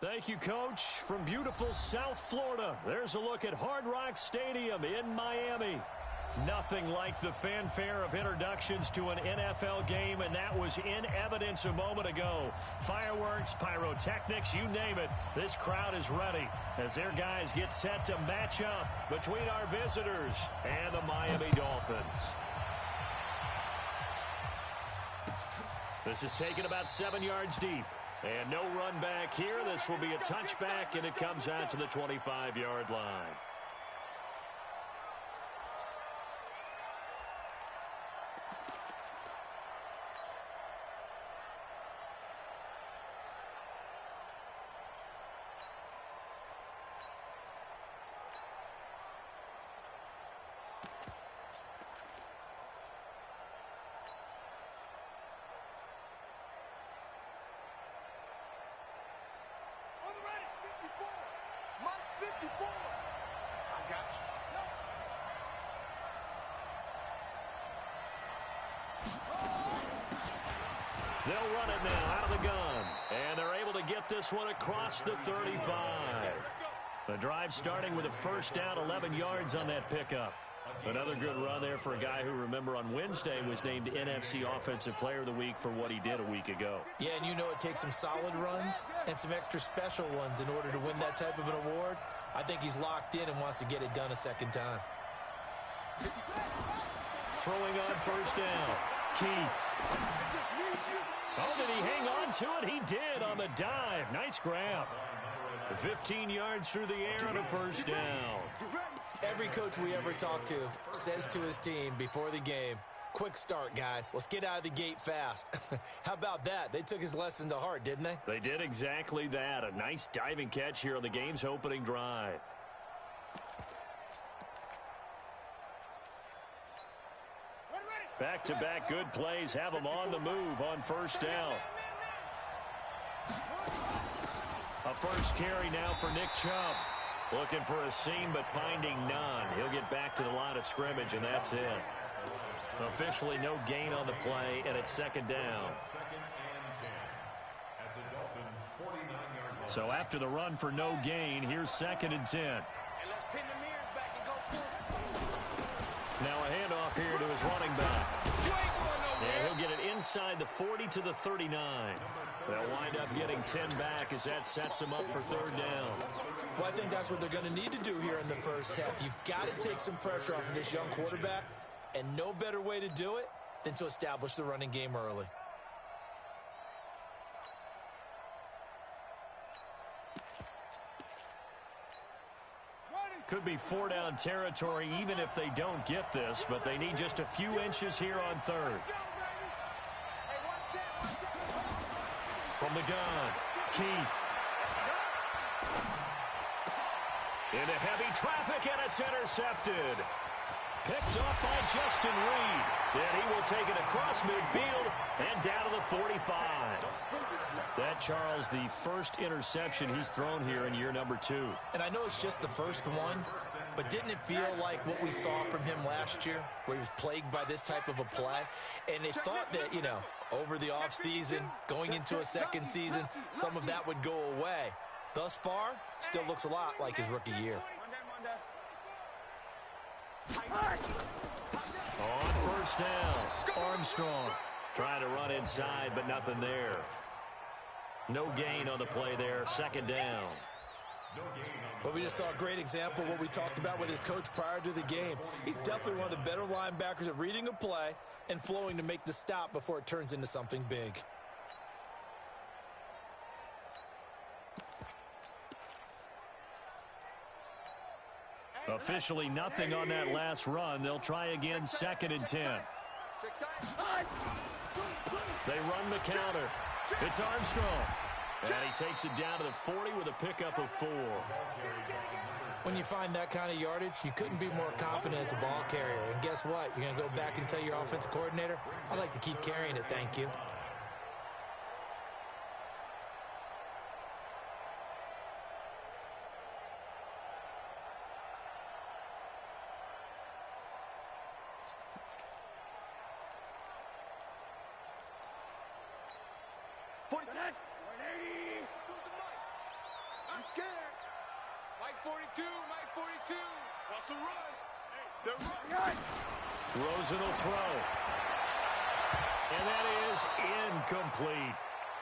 Thank you, Coach. From beautiful South Florida, there's a look at Hard Rock Stadium in Miami. Nothing like the fanfare of introductions to an NFL game, and that was in evidence a moment ago. Fireworks, pyrotechnics, you name it. This crowd is ready as their guys get set to match up between our visitors and the Miami Dolphins. This is taken about 7 yards deep. And no run back here. This will be a touchback, and it comes out to the 25-yard line. They'll run it now out of the gun. And they're able to get this one across the 35. The drive starting with a first down, 11 yards on that pickup. Another good run there for a guy who, remember, on Wednesday was named NFC Offensive Player of the Week for what he did a week ago. Yeah, and you know it takes some solid runs and some extra special ones in order to win that type of an award. I think he's locked in and wants to get it done a second time. Throwing on first down, Keith. Oh, did he hang on to it? He did on the dive. Nice grab. 15 yards through the air on a first down. Every coach we ever talk to says to his team before the game, quick start, guys. Let's get out of the gate fast. How about that? They took his lesson to heart, didn't they? They did exactly that. A nice diving catch here on the game's opening drive. Back-to-back good plays have them on the move on first down. A first carry now for Nick Chubb. Looking for a seam, but finding none. He'll get back to the line of scrimmage, and that's it. Officially no gain on the play, and it's second down. So after the run for no gain, here's 2nd and 10. Now a handoff here to his running back. And he'll get it inside the 40 to the 39. They'll wind up getting 10 back as that sets them up for third down. Well, I think that's what they're going to need to do here in the first half. You've got to take some pressure off of this young quarterback, and no better way to do it than to establish the running game early. Could be 4-down territory even if they don't get this, but they need just a few inches here on third. From the gun, Keith. Into heavy traffic, and it's intercepted. Picked up by Justin Reed. And he will take it across midfield and down to the 45. That, Charles, the first interception he's thrown here in year number 2. And I know it's just the first one, but didn't it feel like what we saw from him last year, where he was plagued by this type of a play? And they thought that, you know, over the offseason, going into a second season, some of that would go away. Thus far, still looks a lot like his rookie year. On first down, Armstrong trying to run inside, but nothing there. No gain on the play there, second down. Well, we just saw a great example of what we talked about with his coach prior to the game. He's definitely one of the better linebackers at reading a play and flowing to make the stop before it turns into something big. Officially nothing on that last run. They'll try again, 2nd and 10. They run the counter. It's Armstrong. And he takes it down to the 40 with a pickup of 4. When you find that kind of yardage, you couldn't be more confident as a ball carrier. And guess what? You're going to go back and tell your offensive coordinator, I'd like to keep carrying it, thank you. 42, Mike 42. What's the run? They're running. Rosen will throw. And that is incomplete.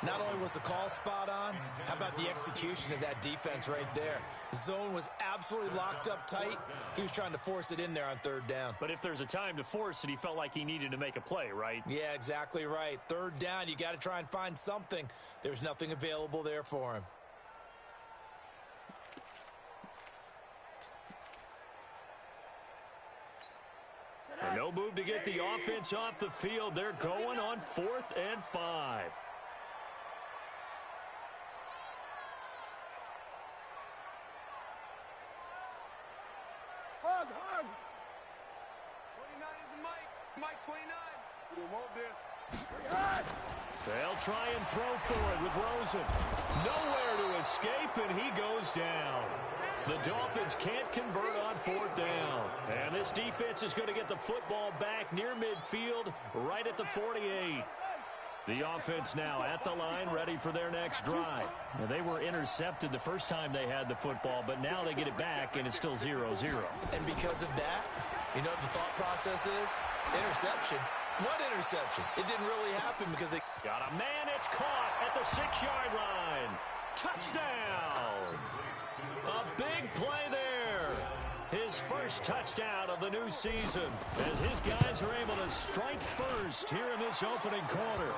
Not only was the call spot on, how about the execution of that defense right there? The zone was absolutely locked up tight. He was trying to force it in there on third down. But if there's a time to force it, he felt like he needed to make a play, right? Yeah, exactly right. Third down, you got to try and find something. There's nothing available there for him. And no move to get the offense off the field. They're going on 4th and 5. Hug. 29 is the Mike. Mike 29. We want this. They'll try and throw for it with Rosen. Nowhere to escape, and he goes down. The Dolphins can't convert on 4th down. And this defense is going to get the football back near midfield, right at the 48. The offense now at the line, ready for their next drive. Now, they were intercepted the first time they had the football, but now they get it back, and it's still 0-0. And because of that, you know what the thought process is? Interception. What interception? It didn't really happen because they... Got a man, it's caught at the 6-yard line. Touchdown! A big play there. His first touchdown of the new season as his guys are able to strike first here in this opening quarter.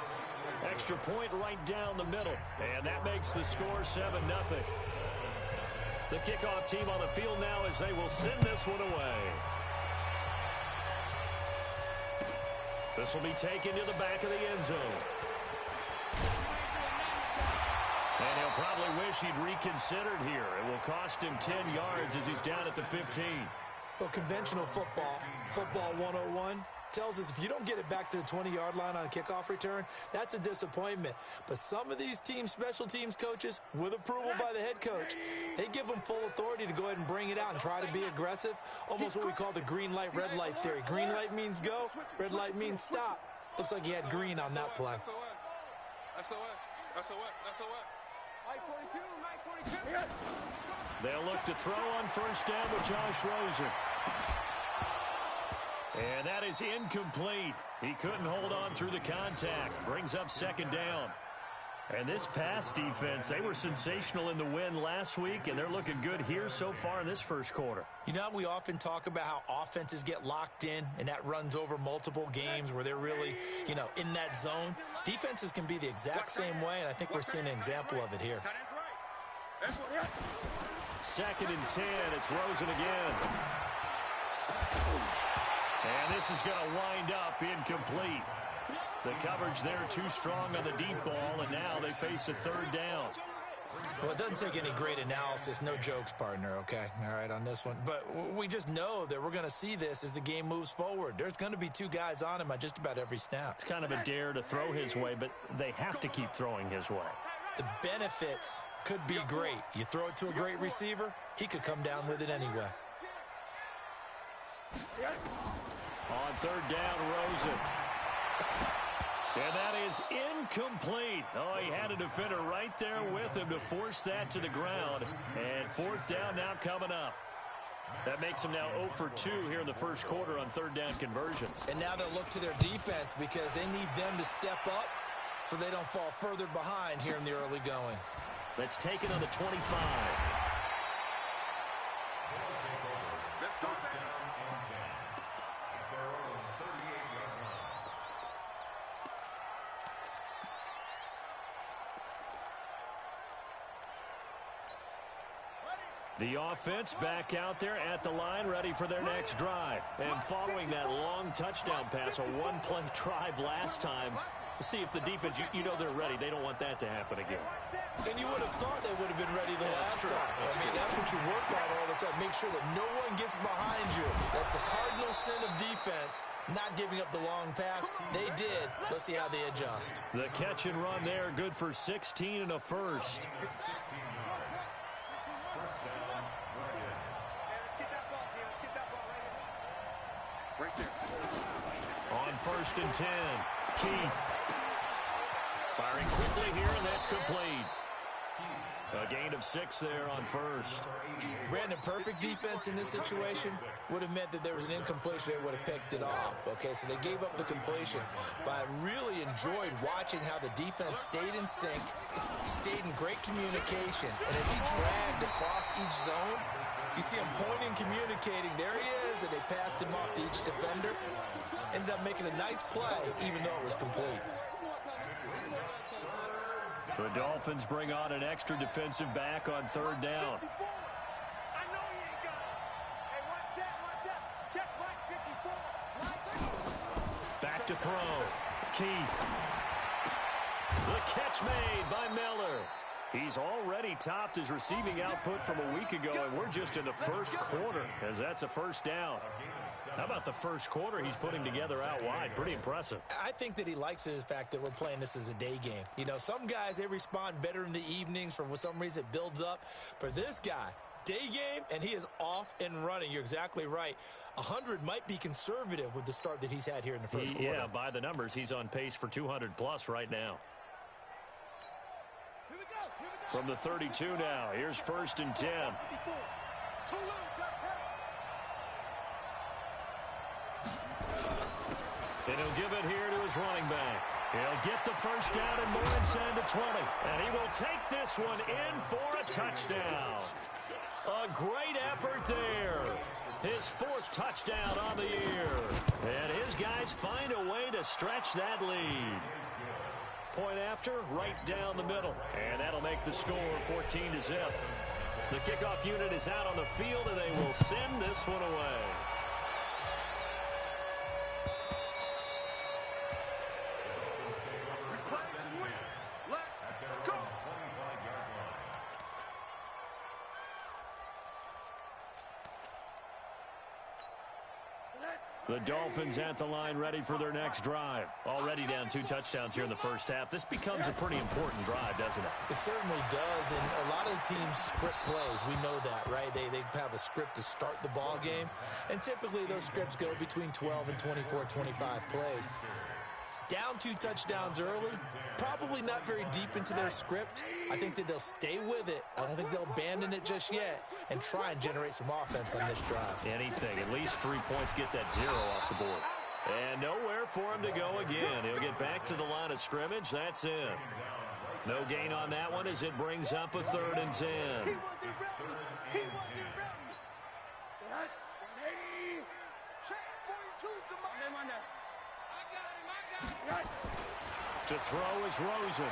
Extra point right down the middle, and that makes the score 7-0. The kickoff team on the field now as they will send this one away. This will be taken to the back of the end zone. And he'll probably wish he'd reconsidered here. It will cost him 10 yards as he's down at the 15. Well, conventional football 101, tells us if you don't get it back to the 20-yard line on a kickoff return, that's a disappointment. But some of these special teams coaches, with approval by the head coach, they give them full authority to go ahead and bring it out and try to be aggressive, almost what we call the green light, red light theory. Green light means go, red light means stop. Looks like he had green on that play. SOS. Mike 42, Mike 42. They'll look to throw on first down with Josh Rosen. And that is incomplete. He couldn't hold on through the contact. Brings up 2nd down. And this pass defense, they were sensational in the win last week, and they're looking good here so far in this first quarter. You know, we often talk about how offenses get locked in, and that runs over multiple games where they're really, in that zone. Defenses can be the exact same way, and I think we're seeing an example of it here. 2nd and 10. It's Rosen again. And this is going to wind up incomplete. The coverage there too strong on the deep ball, and now they face a 3rd down. Well, it doesn't take any great analysis. No jokes, partner, okay? All right, on this one. But we just know that we're going to see this as the game moves forward. There's going to be 2 guys on him on just about every snap. It's kind of a dare to throw his way, but they have to keep throwing his way. The benefits could be great. You throw it to a great receiver, he could come down with it anyway. On 3rd down, Rosen. And that is incomplete. Oh, he had a defender right there with him to force that to the ground. And 4th down now coming up. That makes them now 0 for 2 here in the first quarter on 3rd down conversions. And now they'll look to their defense because they need them to step up so they don't fall further behind here in the early going. Let's take it on the 25. The offense back out there at the line, ready for their next drive. And following that long touchdown pass, a one-play drive last time, to see if the defense, you know they're ready. They don't want that to happen again. And you would have thought they would have been ready the last time. That's what you work on all the time. Make sure that no one gets behind you. That's the cardinal sin of defense, not giving up the long pass. They did. Let's see how they adjust. The catch and run there, good for 16 and a first. On 1st and 10, Keith. Firing quickly here, and that's complete. gain of 6 there on first. Brandon, perfect defense in this situation would have meant that there was an incompletion. They would have picked it off. Okay, so they gave up the completion. But I really enjoyed watching how the defense stayed in sync, stayed in great communication. And as he dragged across each zone, you see him pointing, communicating. There he is, and they passed him off to each defender. Ended up making a nice play, even though it was complete. The Dolphins bring on an extra defensive back on 3rd down. Back to throw. Keith. The catch made by Miller. He's already topped his receiving output from a week ago, and we're just in the first quarter, as that's a first down. How about the first quarter he's putting together out wide? Pretty impressive. I think that he likes the fact that we're playing this as a day game. You know, some guys, they respond better in the evenings. For some reason, it builds up. For this guy, day game, and he is off and running. You're exactly right. 100 might be conservative with the start that he's had here in the first quarter. Yeah, by the numbers, he's on pace for 200-plus right now. From the 32 now, here's 1st and 10. And he'll give it here to his running back. He'll get the first down and more and send to 20. And he will take this one in for a touchdown. A great effort there. His 4th touchdown on the year. And his guys find a way to stretch that lead. Point after, right down the middle. And that'll make the score 14-0. The kickoff unit is out on the field, and they will send this one away. The Dolphins at the line, ready for their next drive. Already down 2 touchdowns here in the first half. This becomes a pretty important drive, doesn't it? It certainly does, and a lot of the teams script plays. We know that, right? They have a script to start the ball game, and typically those scripts go between 12 and 24, 25 plays. Down 2 touchdowns early, probably not very deep into their script. I think that they'll stay with it. I don't think they'll abandon it just yet and try and generate some offense on this drive. Anything. At least 3 points, get that 0 off the board. And nowhere for him to go again. He'll get back to the line of scrimmage. That's it. No gain on that one as it brings up a 3rd and 10. To throw is Rosen.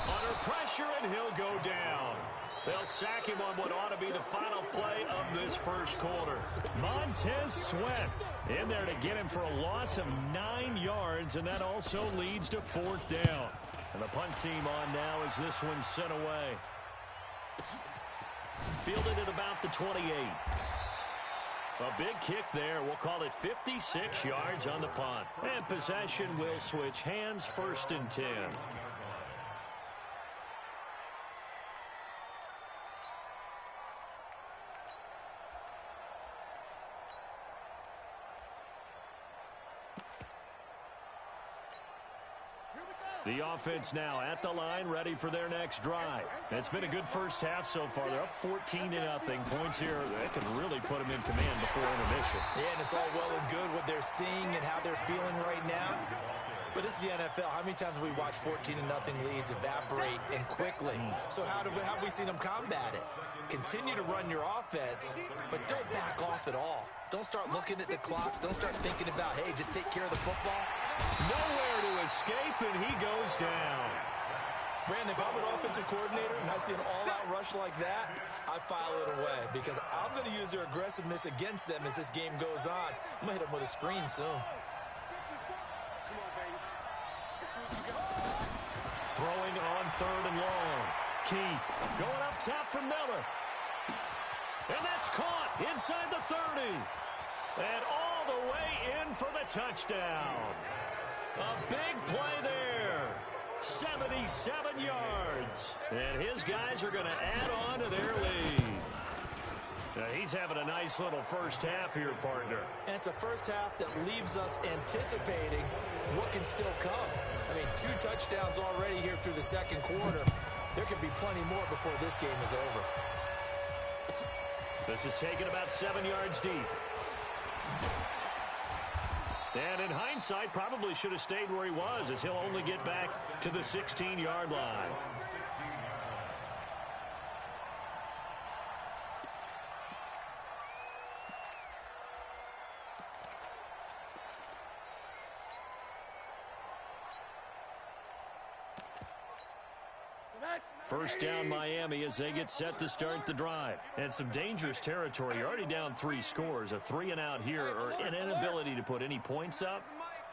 Under pressure, and he'll go down. They'll sack him on what ought to be the final play of this first quarter. Montez Sweat in there to get him for a loss of 9 yards, and that also leads to 4th down. And the punt team on now as this one's sent away. Fielded at about the 28. A big kick there. We'll call it 56 yards on the punt. And possession will switch hands, 1st and 10. The offense now at the line, ready for their next drive. It's been a good first half so far. They're up 14-0. Points here that can really put them in command before intermission. Yeah, and it's all well and good what they're seeing and how they're feeling right now. But this is the NFL. How many times have we watched 14-0 leads evaporate and quickly? So how have we seen them combat it? Continue to run your offense, but don't back off at all. Don't start looking at the clock. Don't start thinking about, hey, just take care of the football. Nowhere to escape, and he goes down. Brandon, if I'm an offensive coordinator and I see an all-out rush like that, I file it away because I'm going to use their aggressiveness against them as this game goes on. I'm going to hit them with a screen soon. Throwing on 3rd and long. Keith going up top for Miller. And that's caught inside the 30. And all the way in for the touchdown. A big play there. 77 yards. And his guys are going to add on to their lead. Now he's having a nice little first half here, partner. And it's a first half that leaves us anticipating what can still come. I mean, 2 touchdowns already here through the second quarter. there could be plenty more before this game is over. This is taken about 7 yards deep. And in hindsight, probably should have stayed where he was, as he'll only get back to the 16-yard line. First down Miami as they get set to start the drive. And some dangerous territory. You're already down 3 scores. A 3 and out here, or an inability to put any points up.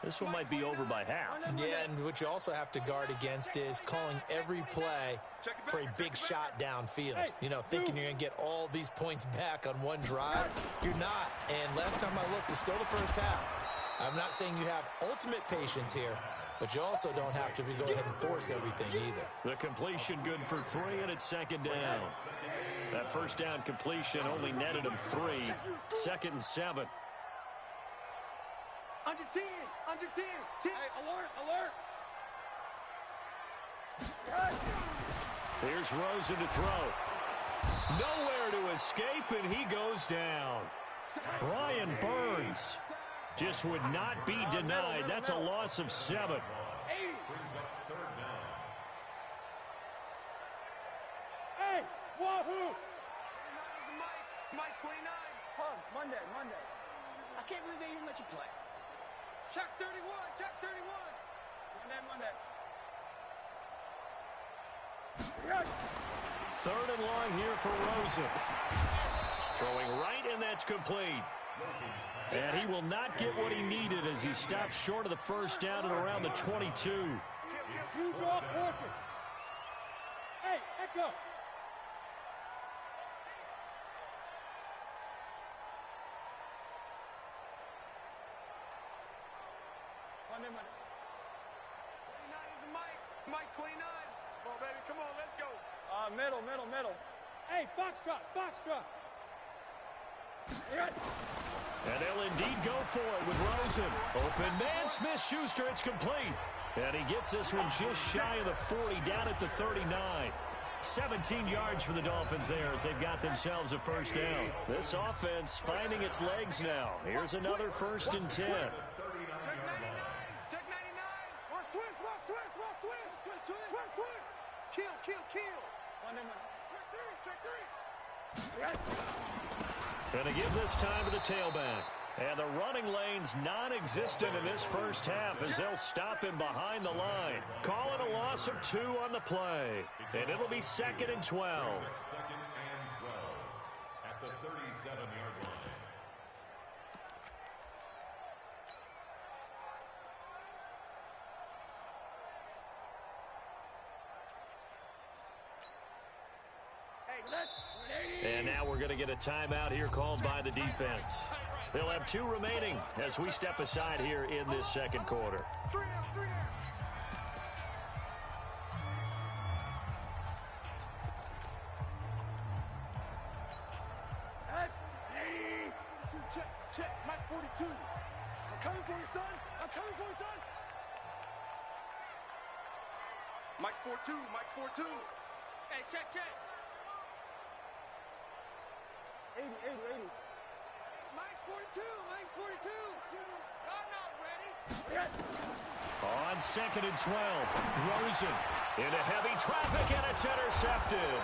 This one might be over by half. Yeah, and what you also have to guard against is calling every play for a big shot downfield. You know, thinking you're going to get all these points back on one drive. You're not. And last time I looked, it's still the first half. I'm not saying you have ultimate patience here, but you also don't have to go ahead and force everything either. The completion good for 3, and it's second down. That first down completion only netted him 3. 2nd and 7. Under 10, under 10, 10. Hey, alert, alert. Here's Rosen to throw. Nowhere to escape, and he goes down. Brian Burns just would not be denied. That's a loss of 7. Hey, wahoo! Mike 29. Monday. I can't believe they even let you play. Check 31, check 31. Monday. 3rd and long here for Rosen. Throwing right, and that's complete. And he will not get what he needed as he stops short of the first down at around the 22. You draw quarter. Hey, Echo. Monday. 29 is the Mike. Mike 29. Come on, baby. Come on, let's go. Middle. Hey, Foxtrot. And they'll indeed go for it with Rosen. Open man, Smith-Schuster, it's complete. And he gets this one just shy of the 40, down at the 39. 17 yards for the Dolphins there as they've got themselves a first down. This offense finding its legs now. Here's another 1st and 10. Check 99. Check 99. Watch twist. Kill. Check 3. And to give this time to the tailback. And the running lane's non-existent in this first half as they'll stop him behind the line. Call it a loss of 2 on the play. And it'll be 2nd and 12. At the 37-yard line. And now we're going to get a timeout here called by the defense. They'll have 2 remaining as we step aside here in this second quarter. 3 down. Check. Mike 42. I'm coming for you, son. Mike's 4-2. Hey, check. 80. Mike's 42. I'm not ready. On 2nd and 12, Rosen into heavy traffic, and it's intercepted.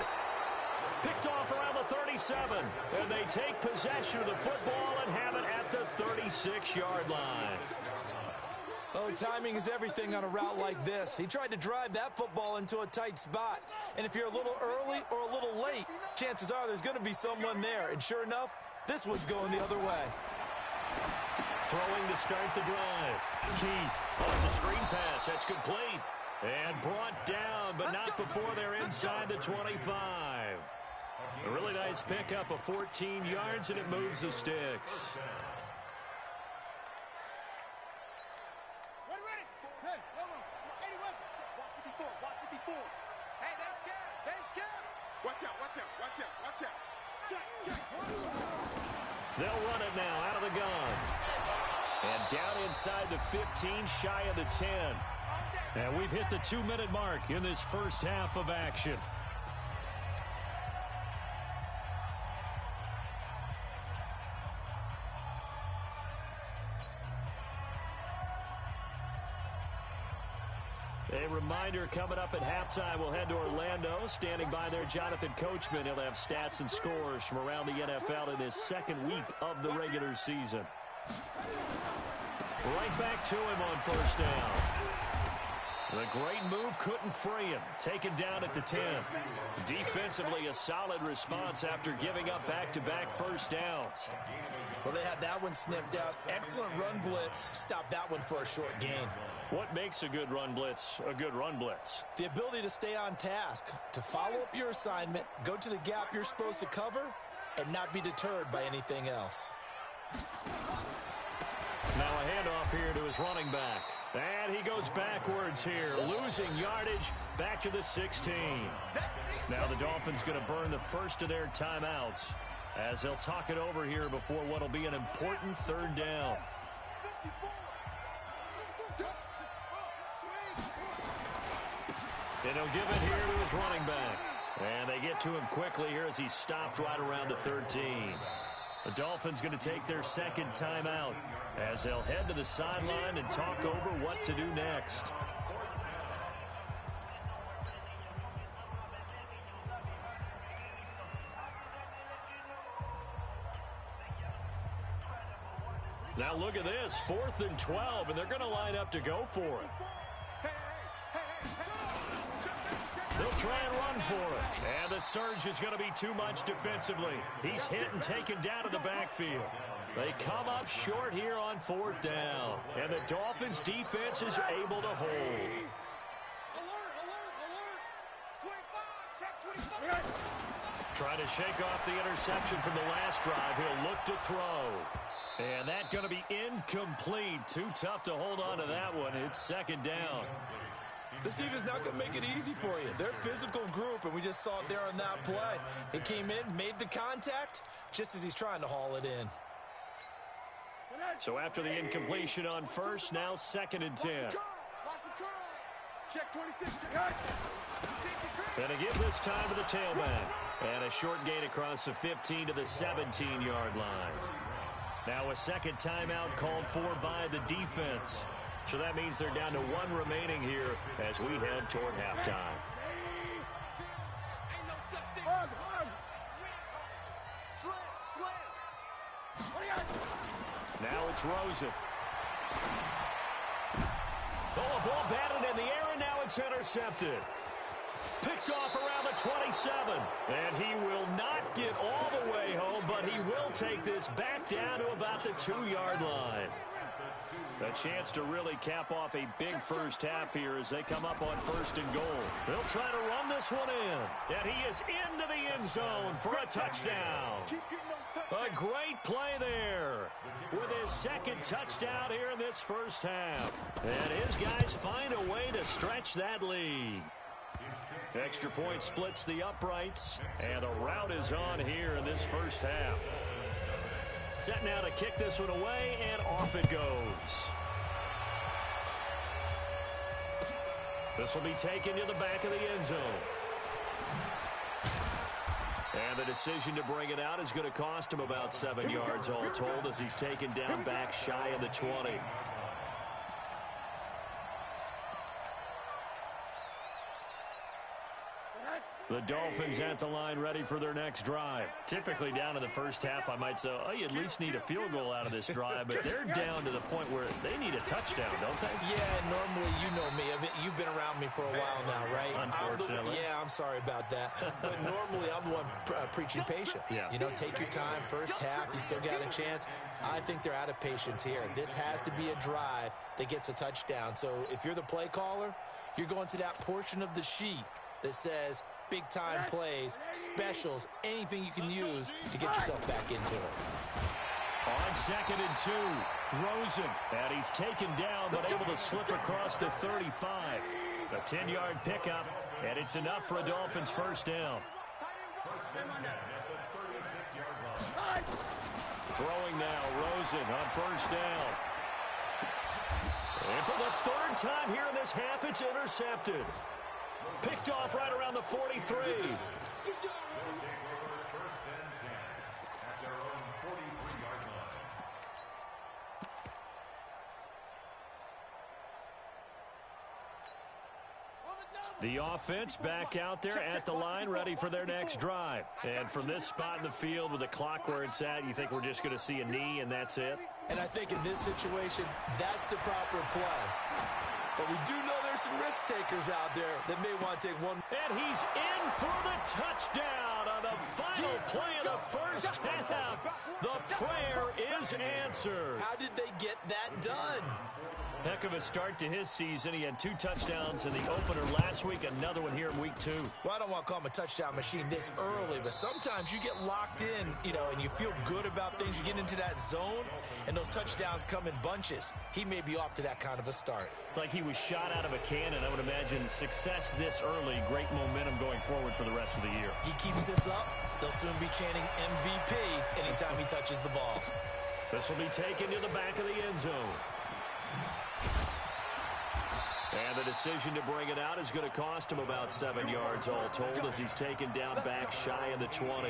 Picked off around the 37, and they take possession of the football and have it at the 36-yard line. Oh, timing is everything on a route like this. He tried to drive that football into a tight spot. And if you're a little early or a little late, chances are there's going to be someone there. And sure enough, this one's going the other way. Throwing to start the drive. Keith wants a screen pass. That's complete. And brought down, but not before they're inside the 25. A really nice pickup of 14 yards, and it moves the sticks. They'll run it now out of the gun. And down inside the 15, shy of the 10. And we've hit the 2-minute mark in this first half of action. A reminder coming up at halftime, we'll head to Orlando. Standing by there, Jonathan Coachman. He'll have stats and scores from around the NFL in his second week of the regular season. Right back to him on first down. The great move couldn't free him. Taken down at the 10. Defensively, a solid response after giving up back-to-back first downs. Well, they had that one sniffed out. Excellent run blitz. Stopped that one for a short gain. What makes a good run blitz a good run blitz? The ability to stay on task, to follow up your assignment, go to the gap you're supposed to cover, and not be deterred by anything else. Now a handoff here to his running back. And he goes backwards here, losing yardage back to the 16. Now the Dolphins going to burn the first of their timeouts as they'll talk it over here before what will be an important third down. And he'll give it here to his running back. And they get to him quickly here as he stopped right around the 13. The Dolphins going to take their second timeout as they'll head to the sideline and talk over what to do next. Now look at this, 4th and 12, and they're going to line up to go for it. They'll try and run for it. And the surge is going to be too much defensively. He's hit and taken down to the backfield. They come up short here on 4th down. And the Dolphins defense is able to hold. Trying to shake off the interception from the last drive. He'll look to throw. And that's going to be incomplete. Too tough to hold on to that one. It's 2nd down. This team is not going to make it easy for you. They're a physical group, and we just saw it there on that play. He came in, made the contact, just as he's trying to haul it in. So after the incompletion on first, now 2nd and 10. And to give this time to the tailback. And a short gain across the 15 to the 17-yard line. Now a second timeout called for by the defense. So that means they're down to 1 remaining here as we head toward halftime. Now it's Rosen. Oh, a ball batted in the air, and now it's intercepted. Picked off around the 27. And he will not get all the way home, but he will take this back down to about the 2-yard line. A chance to really cap off a big first half here as they come up on 1st and goal. They'll try to run this one in. And he is into the end zone for a touchdown. A great play there with his second touchdown here in this first half. And his guys find a way to stretch that lead. Extra point splits the uprights. And the route is on here in this first half. Set now to kick this one away, and off it goes. This will be taken to the back of the end zone. And the decision to bring it out is going to cost him about 7 yards all told as he's taken down back shy of the 20. The Dolphins at the line ready for their next drive. Typically down in the first half, I might say, oh, you at least need a field goal out of this drive, but they're down to the point where they need a touchdown, don't they? Yeah, normally, you know me. You've been around me for a while now, right? Unfortunately. I'm sorry about that. But normally, I'm the one preaching patience. Yeah. You know, take your time. First half, you still got a chance. I think they're out of patience here. This has to be a drive that gets a touchdown. So if you're the play caller, you're going to that portion of the sheet that says big-time plays, specials, anything you can use to get yourself back into it. On 2nd and 2, Rosen. And he's taken down, but able to slip across the 35. A 10-yard pickup, and it's enough for a Dolphins first down. Throwing now, Rosen on first down. And for the 3rd time here in this half, it's intercepted. Picked off right around the 43. The offense back out there at the line, ready for their next drive. And from this spot in the field with the clock where it's at, you think we're just going to see a knee and that's it? And I think in this situation, that's the proper play. But we do know there's some risk takers out there that may want to take one. And he's in for the touchdown on the final play of the first half. The prayer is answered. How did they get that done? Heck of a start to his season. He had 2 touchdowns in the opener last week, another one here in week 2. Well, I don't want to call him a touchdown machine this early, but sometimes you get locked in, and you feel good about things. You get into that zone, and those touchdowns come in bunches. He may be off to that kind of a start. It's like he was shot out of a cannon. I would imagine success this early, great momentum going forward for the rest of the year. He keeps this up, they'll soon be chanting MVP anytime he touches the ball. This will be taken to the back of the end zone. And the decision to bring it out is going to cost him about 7 yards all told as he's taken down back shy of the 20.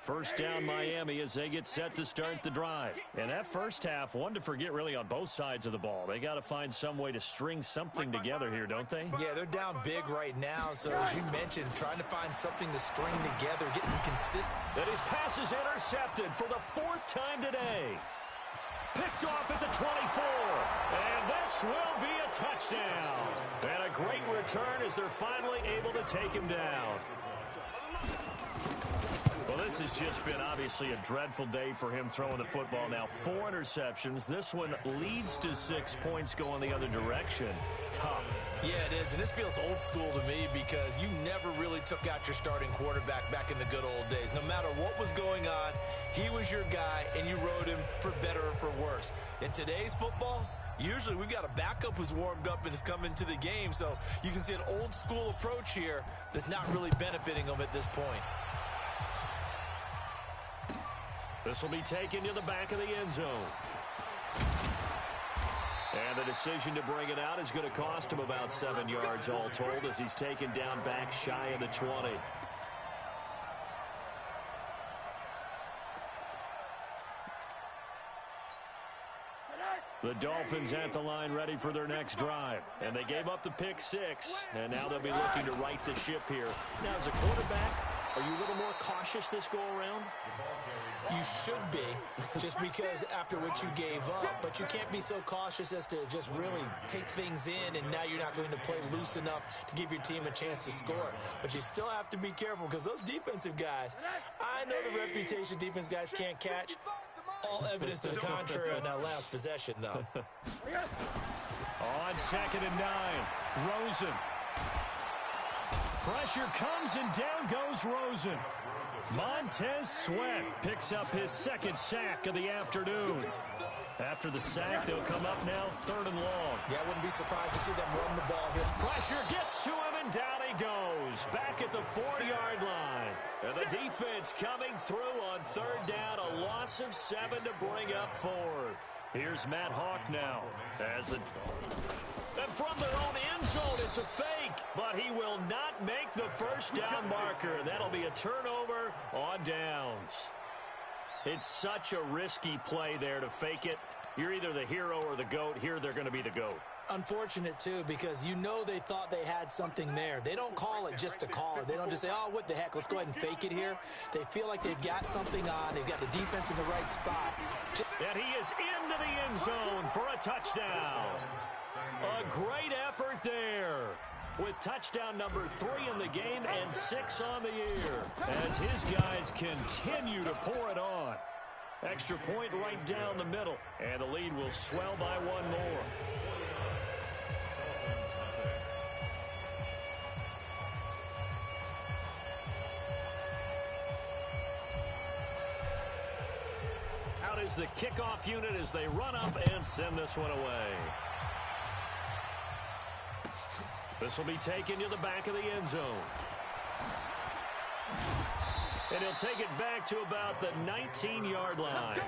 First down Miami as they get set to start the drive. And that first half, one to forget really on both sides of the ball. They got to find some way to string something together here, don't they? Yeah, they're down big right now. So as you mentioned, trying to find something to string together, get some consistency. And his pass is intercepted for the 4th time today. Picked off at the 24. And this will be a touchdown. And a great return as they're finally able to take him down. Well, this has just been obviously a dreadful day for him throwing the football. Now 4 interceptions. This one leads to 6 points going the other direction. Tough. Yeah, it is. And this feels old school to me because you never really took out your starting quarterback back in the good old days. No matter what was going on, he was your guy, and you rode him for better or for worse. In today's football, usually we've got a backup who's warmed up and is coming to the game. So you can see an old school approach here that's not really benefiting him at this point. This will be taken to the back of the end zone. And the decision to bring it out is going to cost him about 7 yards all told as he's taken down back shy of the 20. The Dolphins at the line ready for their next drive. And they gave up the pick 6. And now they'll be looking to right the ship here. Now, as a quarterback, are you a little more cautious this go-around? You should be, just because after what you gave up. But you can't be so cautious as to just really take things in, and now you're not going to play loose enough to give your team a chance to score. But you still have to be careful because those defensive guys, I know the reputation defense guys can't catch. All evidence to the contrary on that last possession, though. On 2nd and 9, Rosen. Pressure comes and down goes Rosen. Montez Sweat picks up his 2nd sack of the afternoon. After the sack, they'll come up now 3rd and long. Yeah, I wouldn't be surprised to see them run the ball here. Pressure gets to him and down he goes. Back at the 4-yard line. And the defense coming through on 3rd down. A loss of 7 to bring up 4th. Here's Matt Hawk now. And from their own end zone, it's a fake. But he will not make the first down marker. That'll be a turnover on downs. It's such a risky play there to fake it. You're either the hero or the GOAT. Here they're going to be the GOAT. Unfortunate, too, because you know they thought they had something there. They don't call it just to call it. They don't just say, oh, what the heck, let's go ahead and fake it here. They feel like they've got something on. They've got the defense in the right spot. And he is into the end zone for a touchdown. A great effort there. With touchdown number 3 in the game and 6 on the year. As his guys continue to pour it on. Extra point right down the middle. And the lead will swell by 1 more. Out is the kickoff unit as they run up and send this one away. This will be taken to the back of the end zone. And he'll take it back to about the 19-yard line.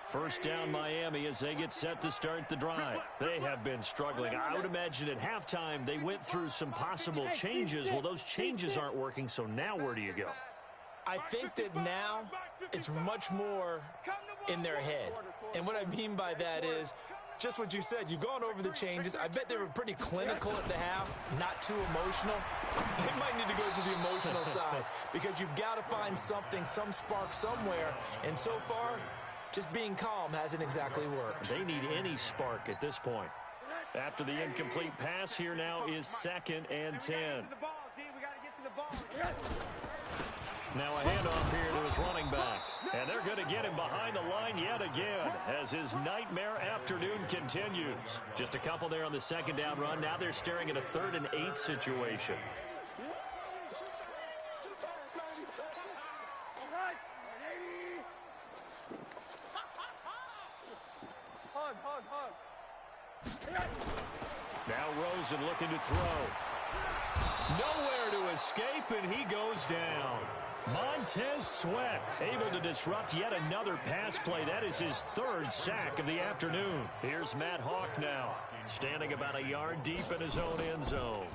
First down Miami as they get set to start the drive. They have been struggling. I would imagine at halftime they went through some possible changes. Well, those changes aren't working, so now where do you go? I think that now it's much more in their head. And what I mean by that is just what you said. You've gone over the changes. I bet they were pretty clinical at the half, not too emotional. They might need to go to the emotional side because you've got to find something, some spark somewhere. And so far, just being calm hasn't exactly worked. They need any spark at this point. After the incomplete pass, here now is 2nd and 10. Now a handoff here to his running back. And they're going to get him behind the line yet again as his nightmare afternoon continues. Just a couple there on the 2nd down run. Now they're staring at a 3rd and 8 situation. Now Rosen looking to throw. Nowhere to escape, and he goes down. Montez Sweat able to disrupt yet another pass play. That is his 3rd sack of the afternoon. Here's Matt Hawk now, standing about a yard deep in his own end zone.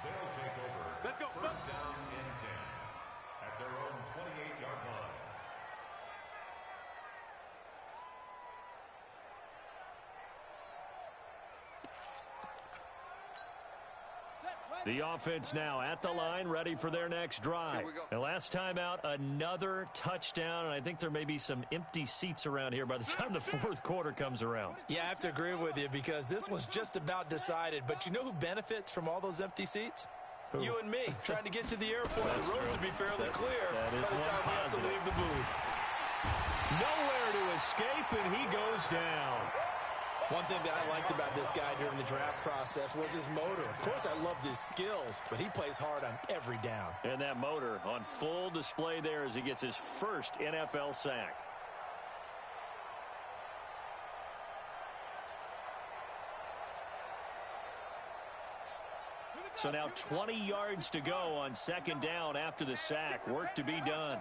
They'll take over. Let's go. First down and 10 at their own 28-yard line. The offense now at the line, ready for their next drive. And last time out, another touchdown, and I think there may be some empty seats around here by the time the 4th quarter comes around. Yeah, I have to agree with you because this one's just about decided. But you know who benefits from all those empty seats? Who? You and me, trying to get to the airport. The roads would be fairly clear by the time we have to leave the booth. Nowhere to escape, and he goes down. One thing that I liked about this guy during the draft process was his motor. Of course, I loved his skills, but he plays hard on every down. And that motor on full display there as he gets his first NFL sack. So now 20 yards to go on 2nd down after the sack. Work to be done.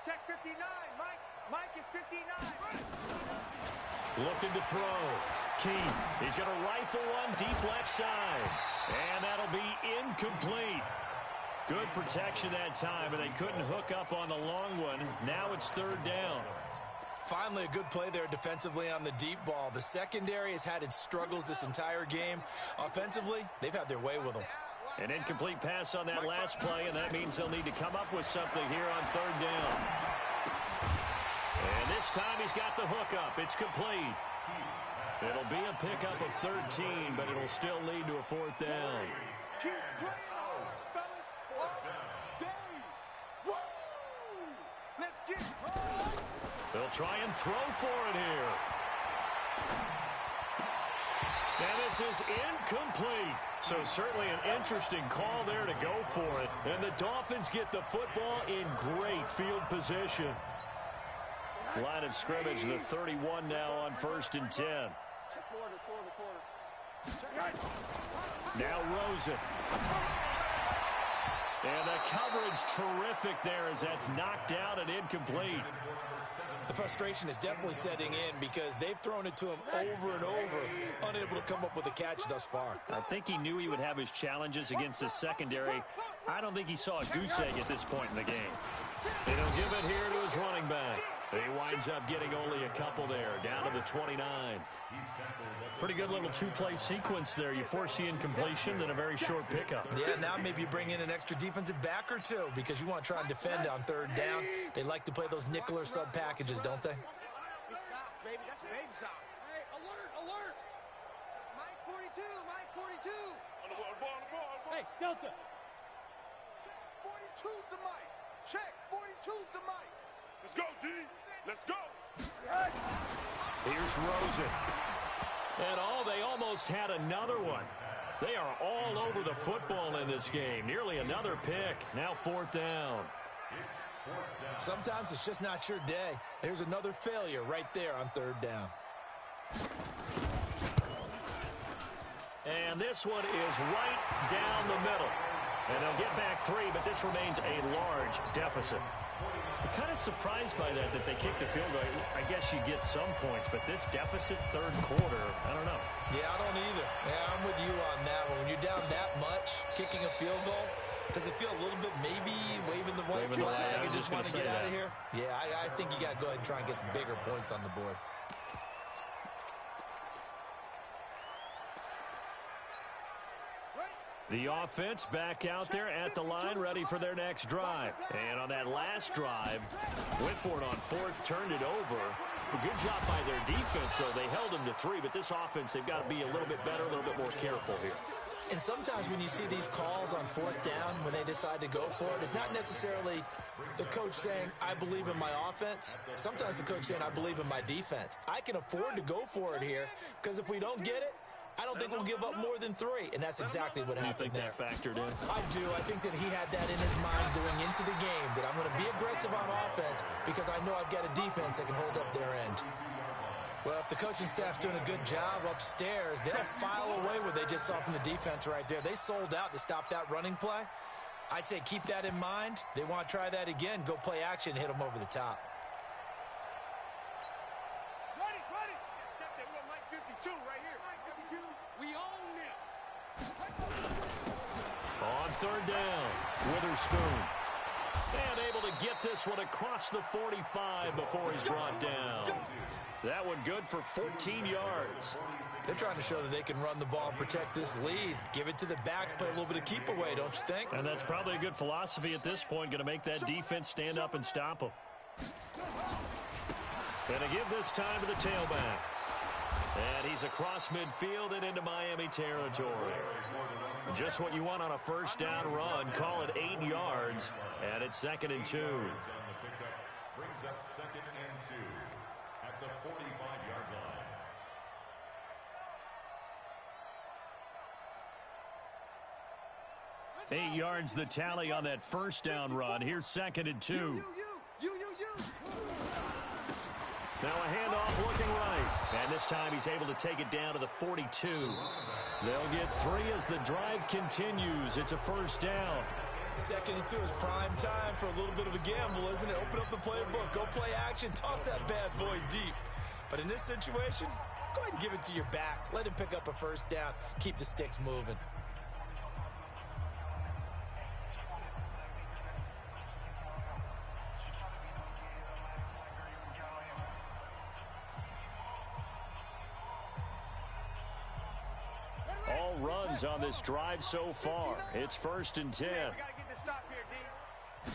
Check 59. Mike is 59. Looking to throw. Keith, he's going to rifle one deep left side. And that'll be incomplete. Good protection that time, and they couldn't hook up on the long one. Now it's 3rd down. Finally, a good play there defensively on the deep ball. The secondary has had its struggles this entire game. Offensively, they've had their way with them. An incomplete pass on that last play, and that means they'll need to come up with something here on 3rd down. And this time he's got the hookup. It's complete. It'll be a pickup of 13, but it'll still lead to a 4th down. Keep playing, fellas, all day. Woo! Let's get it. They'll try and throw for it here. And this is incomplete. So certainly an interesting call there to go for it. And the Dolphins get the football in great field position. Line of scrimmage, the 31 now on 1st and 10. Now Rosen. And the coverage terrific there as that's knocked out and incomplete. The frustration is definitely setting in because they've thrown it to him over and over, unable to come up with a catch thus far. I think he knew he would have his challenges against the secondary. I don't think he saw a goose egg at this point in the game. And he'll give it here to his running back. He winds up getting only a couple there, down to the 29. Pretty good little 2-play sequence there. You force the incompletion, then a very short pickup. Yeah, now maybe you bring in an extra defensive back or two because you want to try and defend on 3rd down. They like to play those nickel or sub packages, don't they? Baby, that's baby sound. Hey, alert! Mike 42, Mike 42. On the ball. Hey, Delta. Check 42's the Mike. Check 42's the Mike. Let's go, D. Let's go. Here's Rosen. And they almost had another one. They are all over the football in this game. Nearly another pick. Now 4th down. Sometimes it's just not your day. There's another failure right there on 3rd down. And this one is right down the middle. And they'll get back 3, but this remains a large deficit. I'm kind of surprised by that they kicked the field goal. I guess you get some points, but this deficit third quarter, I don't know. Yeah, I don't either. Yeah, I'm with you on that one. When you're down that much, kicking a field goal, does it feel a little bit maybe waving the white flag and just want to get out of here? Yeah, I think you got to go ahead and try and get some bigger points on the board. The offense back out there at the line, ready for their next drive. And on that last drive, went for it on 4th, turned it over. A good job by their defense, though. They held them to 3, but this offense, they've got to be a little bit better, a little bit more careful here. And sometimes when you see these calls on 4th down, when they decide to go for it, it's not necessarily the coach saying, I believe in my offense. Sometimes the coach saying, I believe in my defense. I can afford to go for it here, because if we don't get it, I don't think we'll give up more than 3, and that's exactly what happened there. You think that factored in? I do. I think that he had that in his mind going into the game, that I'm going to be aggressive on offense because I know I've got a defense that can hold up their end. Well, if the coaching staff's doing a good job upstairs, they'll file away what they just saw from the defense right there. They sold out to stop that running play. I'd say keep that in mind. They want to try that again. Go play action, hit them over the top. Ready. Check that. We're Mike 52 right here. Mike 52. We own them. On 3rd down, Witherspoon. And able to get this one across the 45 before he's brought down. That one good for 14 yards. They're trying to show that they can run the ball and protect this lead. Give it to the backs, play a little bit of keep away, don't you think? And that's probably a good philosophy at this point, going to make that defense stand up and stop them. And to give this time to the tailback. And he's across midfield and into Miami territory. Just what you want on a 1st down run. Call it 8 yards, and it's 2nd and 2. Brings up 2nd and 2 at the 45-yard line. 8 yards the tally on that 1st down run. Here's 2nd and 2. You. Now a handoff looking right. And this time he's able to take it down to the 42. They'll get 3 as the drive continues. It's a 1st down. 2nd and 2 is prime time for a little bit of a gamble, isn't it? Open up the playbook. Go play action. Toss that bad boy deep. But in this situation, go ahead and give it to your back. Let him pick up a 1st down. Keep the sticks moving. All runs on this drive so far. It's 1st and 10. We got to get this stop here, D.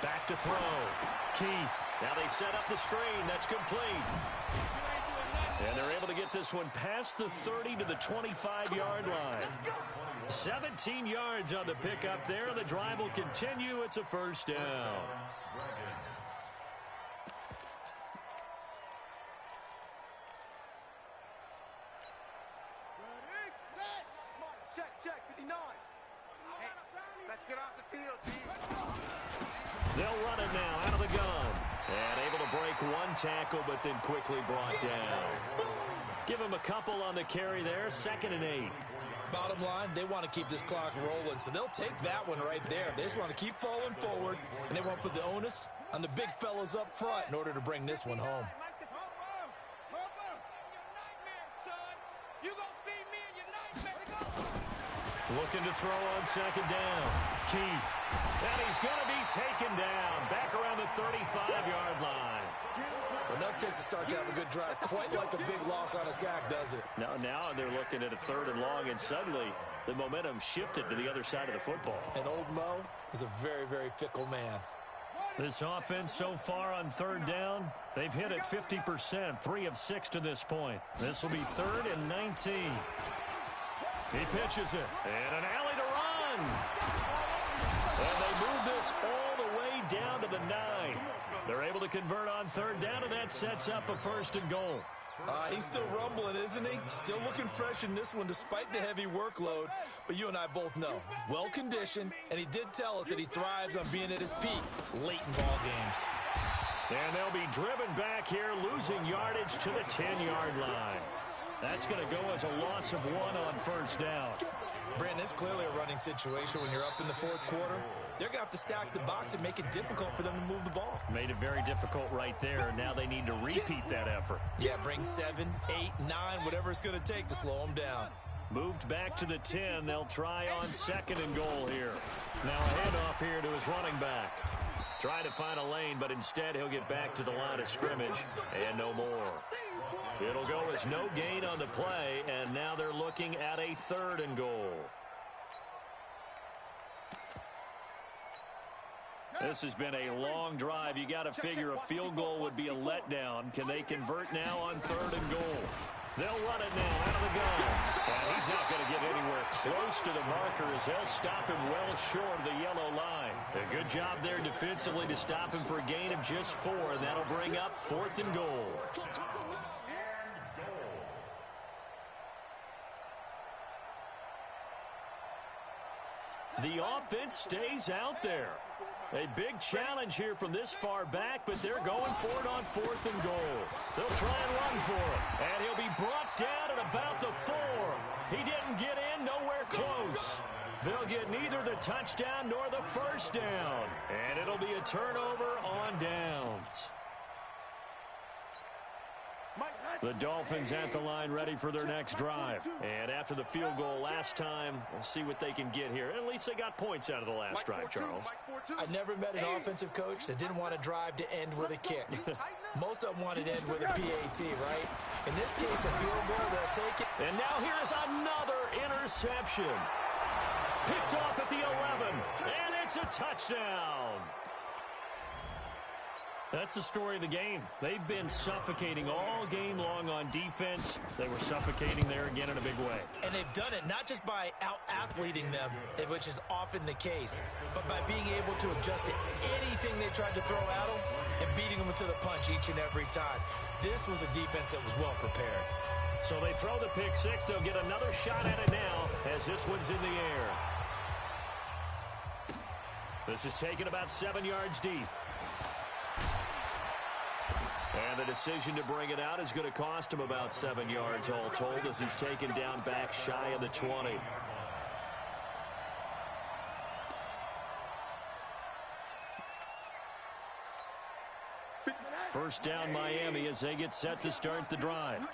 Back to throw. Keith. Now they set up the screen. That's complete. And they're able to get this one past the 30 to the 25-yard line. 17 yards on the pickup there. The drive will continue. It's a 1st down. Check, 59. Hey, let's get off the field, D. They'll run it now out of the gun. And able to break one tackle, but then quickly brought down. Give him a couple on the carry there. 2nd and 8. Bottom line, they want to keep this clock rolling, so they'll take that one right there. They just want to keep falling forward, and they want to put the onus on the big fellas up front in order to bring this one home. Looking to throw on 2nd down. Keith. And he's going to be taken down. Back around the 35-yard line. Well, that takes a start to have a good drive. Quite like a big loss on a sack, does it? Now they're looking at a 3rd and long, and suddenly the momentum shifted to the other side of the football. And old Mo is a very, very fickle man. This offense so far on 3rd down, they've hit it 50%, 3 of 6 to this point. This will be 3rd and 19. He pitches it, and an alley to run. And they move this all the way down to the 9. They're able to convert on 3rd down, and that sets up a 1st and goal. He's still rumbling, isn't he? Still looking fresh in this one despite the heavy workload. But you and I both know, well-conditioned, and he did tell us that he thrives on being at his peak late in ball games. And they'll be driven back here, losing yardage to the 10-yard line. That's going to go as a loss of 1 on first down. Brandon, it's clearly a running situation when you're up in the fourth quarter. They're going to have to stack the box and make it difficult for them to move the ball. Made it very difficult right there. Now they need to repeat that effort. Yeah, bring 7, 8, 9, whatever it's going to take to slow them down. Moved back to the 10. They'll try on 2nd and goal here. Now a handoff here to his running back. Try to find a lane, but instead he'll get back to the line of scrimmage and no more. It'll go as no gain on the play, and now they're looking at a 3rd and goal. This has been a long drive. You got to figure a field goal would be a letdown. Can they convert now on 3rd and goal? They'll run it now out of the gun. And he's not going to get anywhere close to the marker as they'll stop him well short of the yellow line. A good job there defensively to stop him for a gain of just 4, and that'll bring up 4th and goal. The offense stays out there. A big challenge here from this far back, but they're going for it on 4th and goal. They'll try and run for it, and he'll be brought down at about the 4. He didn't get in, nowhere close. They'll get neither the touchdown nor the first down, and it'll be a turnover on downs. The Dolphins at the line ready for their next drive. And after the field goal last time, we'll see what they can get here. At least they got points out of the last drive, Charles. I never met an offensive coach that didn't want a drive to end with a kick. Most of them wanted to end with a PAT, right? In this case, a field goal, they'll take it. And now here's another interception. Picked off at the 11, and it's a touchdown. That's the story of the game. They've been suffocating all game long on defense. They were suffocating there again in a big way. And they've done it not just by out-athleting them, which is often the case, but by being able to adjust to anything they tried to throw at them and beating them to the punch each and every time. This was a defense that was well prepared. So they throw the pick 6. They'll get another shot at it now as this one's in the air. This is taken about 7 yards deep. And the decision to bring it out is going to cost him about 7 yards all told as he's taken down back shy of the 20. First down Miami as they get set to start the drive.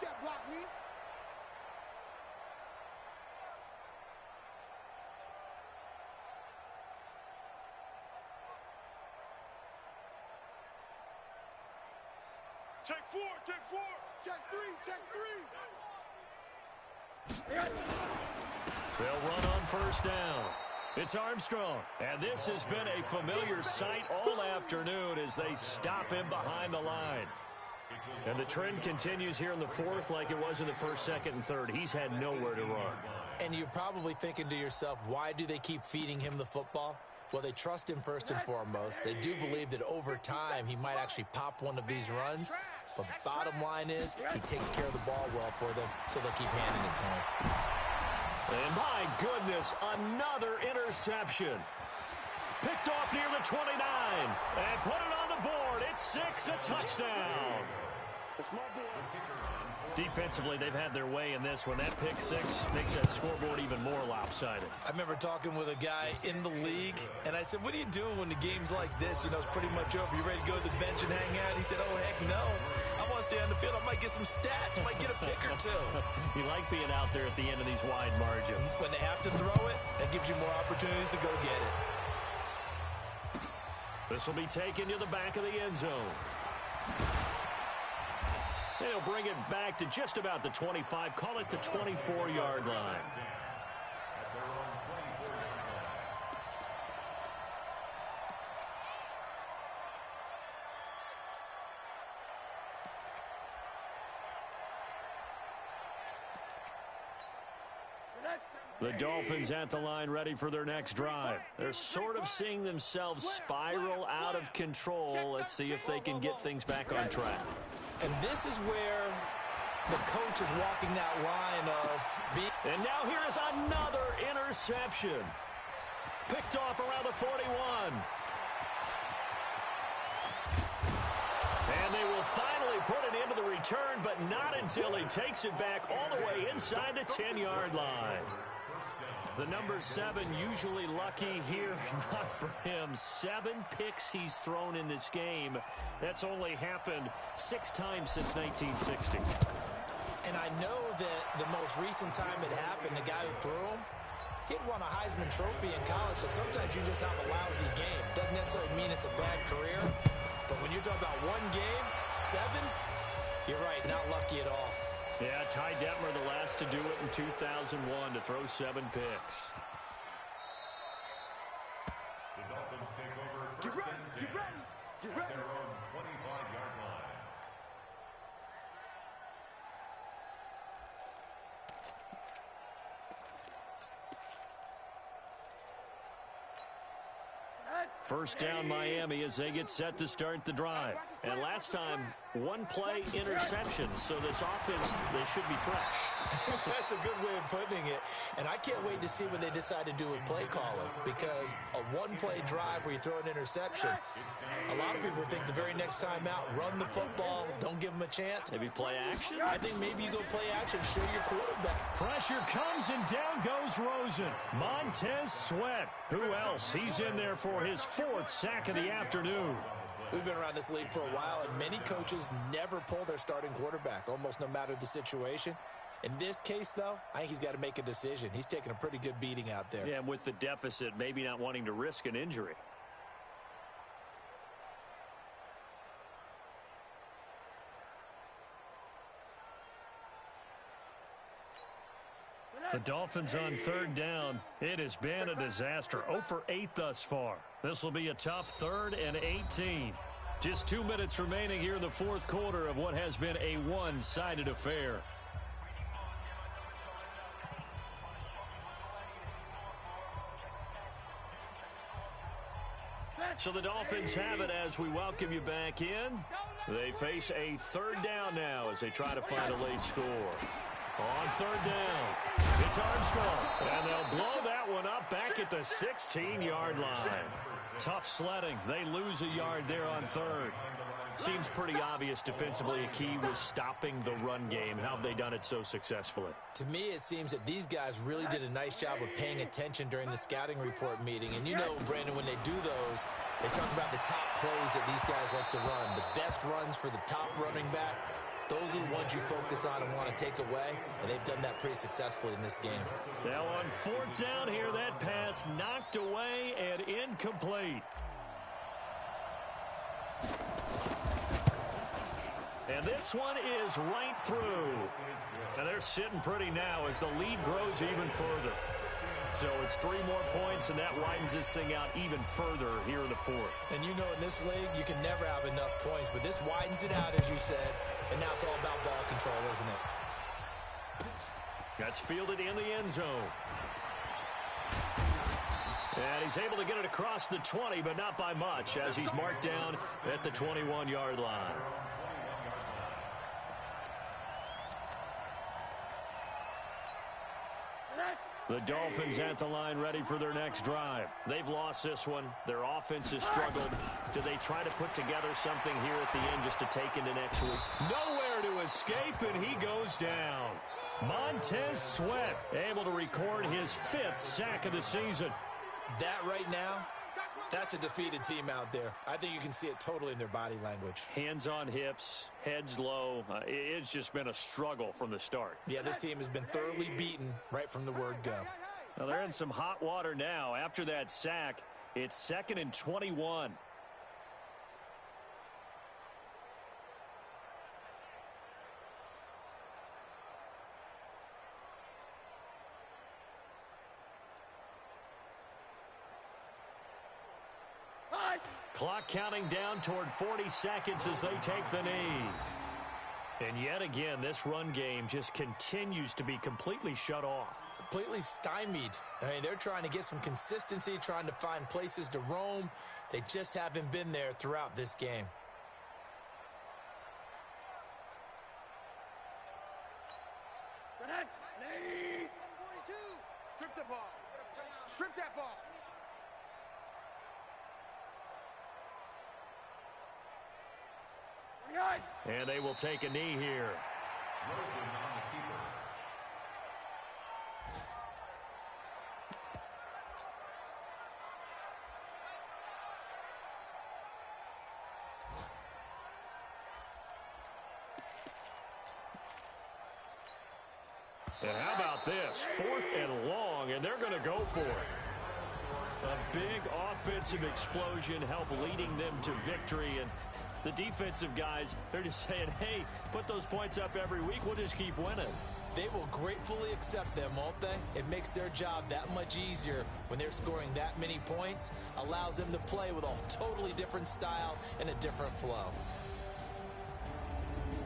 Check 4, check 4, check 3, check 3. They'll run on first down. It's Armstrong, and this has been a familiar sight all afternoon as they stop him behind the line. And the trend continues here in the 4th like it was in the 1st, 2nd, and 3rd. He's had nowhere to run. And you're probably thinking to yourself, why do they keep feeding him the football? Well, they trust him first and foremost. They do believe that over time he might actually pop one of these runs. But bottom line is he takes care of the ball well for them, so they'll keep handing it to him. And my goodness, another interception. Picked off near the 29 and put it on the board. It's 6, a touchdown. It's my board. Defensively, they've had their way in this one. That pick 6 makes that scoreboard even more lopsided. I remember talking with a guy in the league, and I said, what do you do when the game's like this? You know, it's pretty much over. You ready to go to the bench and hang out? He said, oh, heck no. I want to stay on the field. I might get some stats. I might get a pick or two. You like being out there at the end of these wide margins. When they have to throw it, that gives you more opportunities to go get it. This will be taken to the back of the end zone. They'll bring it back to just about the 25. Call it the 24-yard line. The Dolphins at the line ready for their next drive. They're sort of seeing themselves spiral out of control. Let's see if they can get things back on track. And this is where the coach is walking that line of being. And now here is another interception. Picked off around the 41. And they will finally put it into the return, but not until he takes it back all the way inside the 10-yard line. The number 7 usually lucky here. Not for him. 7 picks he's thrown in this game. That's only happened 6 times since 1960. And I know that the most recent time it happened, the guy who threw him, he'd won a Heisman Trophy in college, so sometimes you just have a lousy game. Doesn't necessarily mean it's a bad career, but when you're talking about one game, 7, you're right, not lucky at all. Yeah, Ty Detmer, the last to do it in 2001, to throw 7 picks. The Dolphins take over Get first ready, and 10 get ready, get at ready. their own 25-yard line. First down, Miami, as they get set to start the drive. And last time, 1 play interception, so this offense, they should be fresh. That's a good way of putting it. And I can't wait to see what they decide to do with play calling, because a 1-play drive where you throw an interception, a lot of people think the very next time out, run the football, don't give them a chance. Maybe play action? I think maybe you go play action, show your quarterback. Pressure comes, and down goes Rosen. Montez Sweat. Who else? He's in there for his 4th sack of the afternoon. We've been around this league for a while, and many coaches never pull their starting quarterback, almost no matter the situation. In this case, though, I think he's got to make a decision. He's taking a pretty good beating out there. Yeah, and with the deficit, maybe not wanting to risk an injury. The Dolphins on 3rd down. It has been a disaster. 0 for 8 thus far. This will be a tough 3rd and 18. Just 2 minutes remaining here in the 4th quarter of what has been a one-sided affair. So the Dolphins have it as we welcome you back in. They face a 3rd down now as they try to find a late score. On 3rd down, it's Armstrong, and they'll blow that one up back at the 16-yard line. Tough sledding. They lose a yard there on 3rd. Seems pretty obvious defensively a key was stopping the run game. How have they done it so successfully? To me, it seems that these guys really did a nice job of paying attention during the scouting report meeting. And you know, Brandon, when they do those, they talk about the top plays that these guys like to run. The best runs for the top running back. Those are the ones you focus on and want to take away, and they've done that pretty successfully in this game. Now on 4th down here, that pass knocked away and incomplete. And this one is right through. And they're sitting pretty now as the lead grows even further. So it's 3 more points, and that widens this thing out even further here in the 4th. And you know, in this league, you can never have enough points, but this widens it out, as you said. And now it's all about ball control, isn't it? That's fielded in the end zone. And he's able to get it across the 20, but not by much, as he's marked down at the 21-yard line. The Dolphins at the line ready for their next drive. They've lost this one. Their offense has struggled. Do they try to put together something here at the end just to take into next week? Nowhere to escape, and he goes down. Montez Sweat able to record his 5th sack of the season. That right now, that's a defeated team out there. I think you can see it totally in their body language. Hands on hips, heads low. It's just been a struggle from the start. Yeah, this team has been thoroughly beaten right from the word go. Now they're in some hot water now. After that sack, it's 2nd and 21. Clock counting down toward 40 seconds as they take the knee. And yet again, this run game just continues to be completely shut off. Completely stymied. I mean, they're trying to get some consistency, trying to find places to roam. They just haven't been there throughout this game. Strip the ball. Strip that ball. And they will take a knee here. Rosen on the keeper. And how about this? 4th and long, and they're going to go for it. A big offensive explosion helped leading them to victory. And the defensive guys, they're just saying, hey, put those points up every week. We'll just keep winning. They will gratefully accept them, won't they? It makes their job that much easier when they're scoring that many points. Allows them to play with a totally different style and a different flow.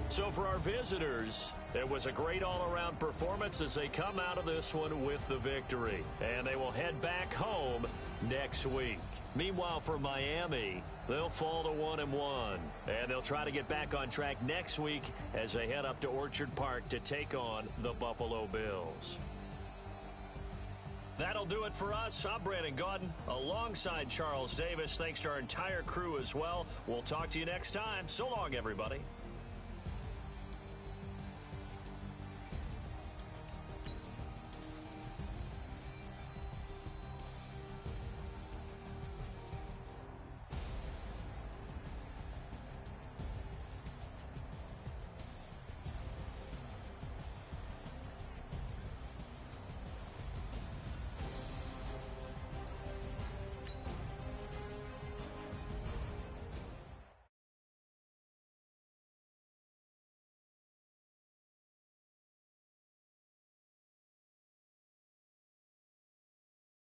So for our visitors, it was a great all-around performance as they come out of this one with the victory. And they will head back home next week. Meanwhile, for Miami, they'll fall to 1-1. And they'll try to get back on track next week as they head up to Orchard Park to take on the Buffalo Bills. That'll do it for us. I'm Brandon Gaudin alongside Charles Davis. Thanks to our entire crew as well. We'll talk to you next time. So long, everybody.